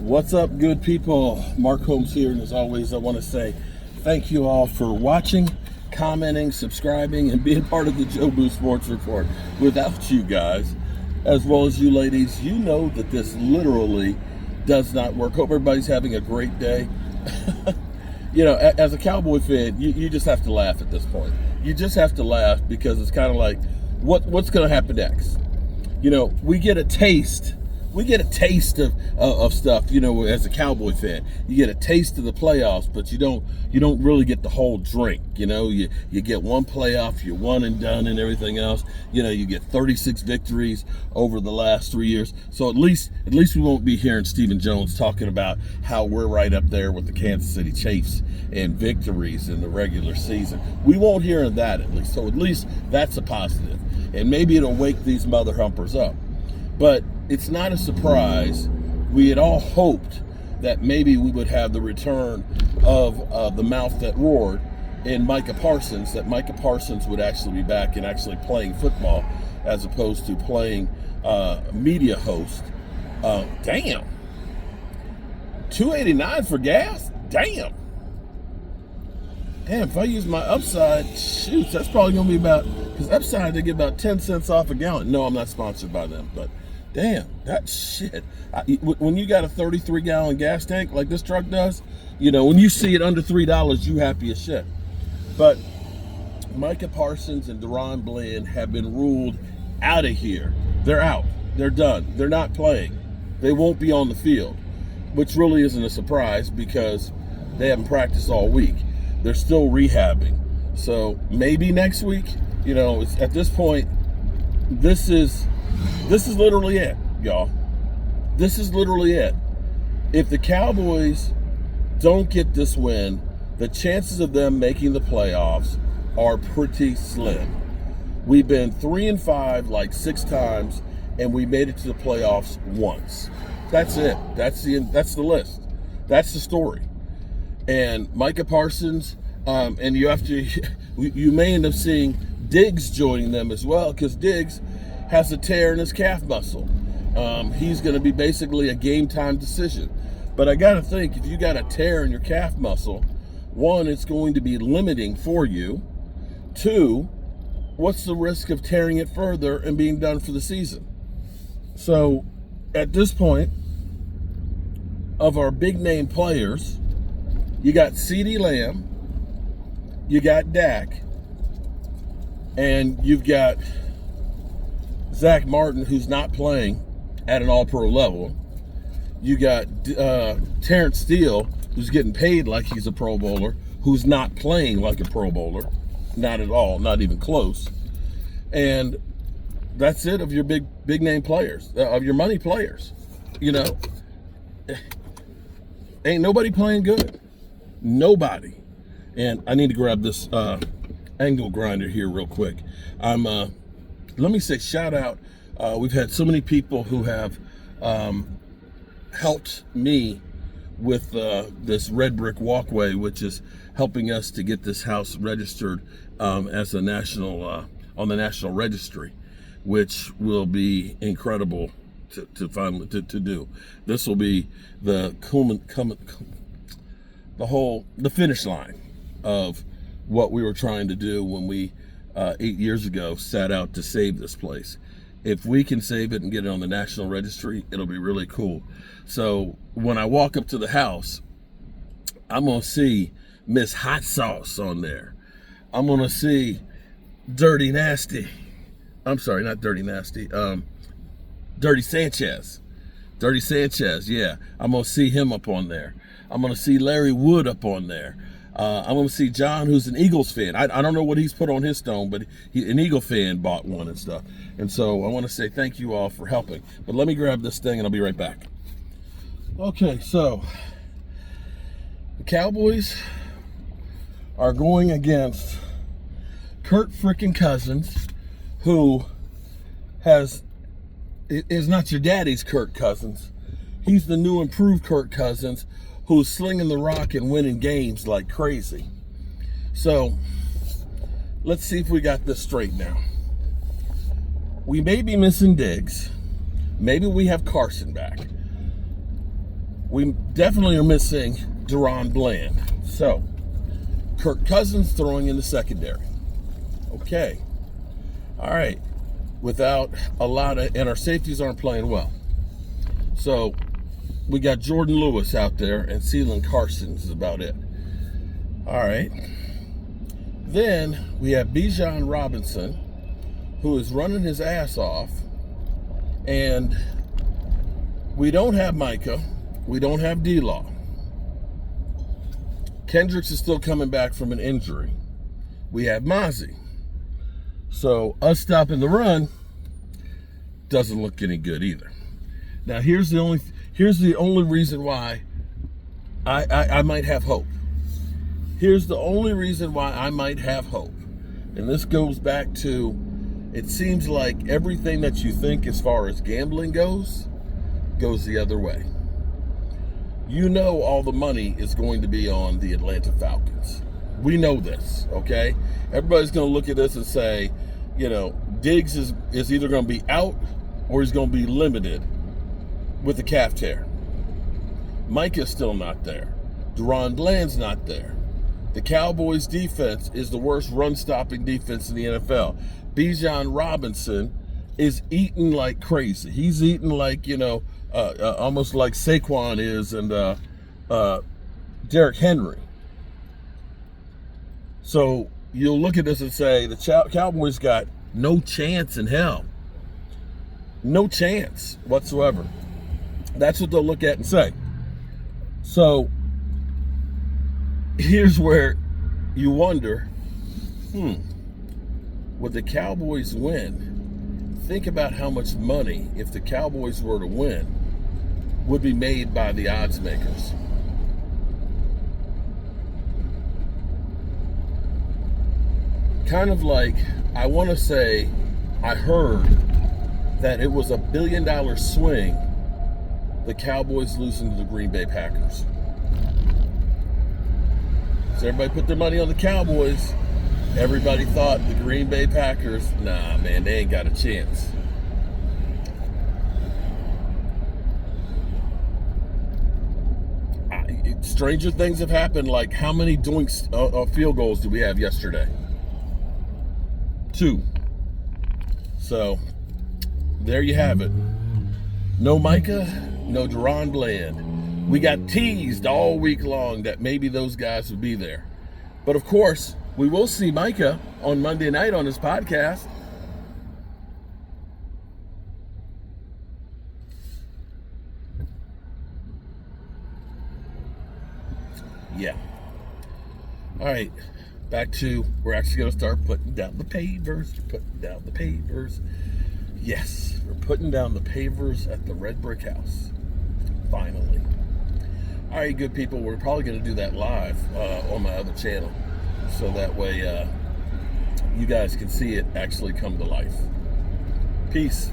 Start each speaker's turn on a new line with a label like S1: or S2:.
S1: What's up, good people? Mark Holmes here, and as always, I want to say thank you all for watching, commenting, subscribing, and being part of the Joe Boo Sports Report. Without you guys, as well as you ladies, you know that this literally does not work. Hope everybody's having a great day. You know, as a Cowboy fan, you just have to laugh at this point. You just have to laugh because it's kind of like, what's going to happen next? You know, we get a taste of stuff, you know, as a Cowboy fan. You get a taste of the playoffs, but you don't really get the whole drink. You know, you get one playoff, you're one and done and everything else. You know, you get 36 victories over the last 3 years. So at least we won't be hearing Stephen Jones talking about how we're right up there with the Kansas City Chiefs and victories in the regular season. We won't hear that, at least. So at least that's a positive. And maybe it'll wake these mother humpers up. But it's not a surprise. We had all hoped that maybe we would have the return of the mouth that roared in Micah Parsons, that Micah Parsons would actually be back and actually playing football as opposed to playing media host. Damn. $2.89 for gas? Damn, if I use my Upside, shoot, that's probably going to be about, because Upside, they get about 10 cents off a gallon. No, I'm not sponsored by them, but damn, that shit. When you got a 33-gallon gas tank like this truck does, you know, when you see it under $3, you happy as shit. But Micah Parsons and Deron Bland have been ruled out of here. They're out. They're done. They're not playing. They won't be on the field, which really isn't a surprise because they haven't practiced all week. They're still rehabbing. So maybe next week, you know, at this point, this is literally it, y'all. This is literally it. If the Cowboys don't get this win, the chances of them making the playoffs are pretty slim. We've been 3-5 like 6 times, and we made it to the playoffs once. That's it. That's the list. That's the story. And Micah Parsons, and you may end up seeing Diggs joining them as well, because Diggs has a tear in his calf muscle. He's going to be basically a game time decision. But I got to think, if you got a tear in your calf muscle, one, it's going to be limiting for you. Two, what's the risk of tearing it further and being done for the season? So at this point, of our big name players, you got CeeDee Lamb, you got Dak, and you've got Zach Martin, who's not playing at an all-pro level. You got Terrence Steele, who's getting paid like he's a Pro Bowler, who's not playing like a Pro Bowler. Not at all, not even close. And that's it of your big name players, of your money players. You know, ain't nobody playing good. Nobody. And I need to grab this angle grinder here real quick. Let me say shout out. We've had so many people who have helped me with this red brick walkway, which is helping us to get this house registered as a national on the National Registry, which will be incredible to finally to do. This will be the the finish line of what we were trying to do when we 8 years ago set out to save this place. If we can save it and get it on the National Registry, it'll be really cool. So when I walk up to the house, I'm gonna see Miss Hot Sauce on there. I'm gonna see Dirty Nasty. I'm sorry, not Dirty Nasty. Dirty Sanchez. Dirty Sanchez, yeah. I'm gonna see him up on there. I'm going to see Larry Wood up on there. I'm going to see John, who's an Eagles fan. I don't know what he's put on his stone, but an Eagle fan bought one and stuff. And so I want to say thank you all for helping. But let me grab this thing and I'll be right back. Okay, so the Cowboys are going against Kirk frickin' Cousins, who is not your daddy's Kirk Cousins. He's the new improved Kirk Cousins, who's slinging the rock and winning games like crazy. So let's see if we got this straight now. We may be missing Diggs. Maybe we have Carson back. we definitely are missing Deron Bland. So, Kirk Cousins throwing in the secondary. Okay. All right. Without a lot of, and our safeties aren't playing well. So, we got Jordan Lewis out there, and Ceylon Carson is about it. All right. Then we have Bijan Robinson, who is running his ass off, and we don't have Micah. We don't have D-Law. Kendricks is still coming back from an injury. We have Mozzie. So us stopping the run doesn't look any good either. Now here's the only reason why I might have hope. Here's the only reason why I might have hope. And this goes back to, it seems like everything that you think as far as gambling goes the other way. You know all the money is going to be on the Atlanta Falcons. We know this, okay? Everybody's going to look at this and say, you know, Diggs is either going to be out or he's going to be limited with the calf tear. Micah's still not there. Deron Bland's not there. The Cowboys defense is the worst run-stopping defense in the NFL. Bijan Robinson is eating like crazy. He's eating like, you know, almost like Saquon is and Derrick Henry. So you'll look at this and say the Cowboys got no chance in hell. No chance whatsoever. That's what they'll look at and say. So here's where you wonder, would the Cowboys win? Think about how much money, if the Cowboys were to win, would be made by the odds makers. Kind of like, I want to say, I heard that it was $1 billion swing, the Cowboys losing to the Green Bay Packers. So everybody put their money on the Cowboys. Everybody thought the Green Bay Packers, nah, man, they ain't got a chance. Stranger things have happened, like how many doinks field goals did we have yesterday? 2. So, there you have it. No Micah, no Deron Bland. We got teased all week long that maybe those guys would be there. But of course, we will see Micah on Monday night on his podcast. Yeah. All right. Back to, we're actually going to start putting down the pavers. Yes, we're putting down the pavers at the Red Brick House. Finally. All right, good people. We're probably going to do that live on my other channel. So that way you guys can see it actually come to life. Peace.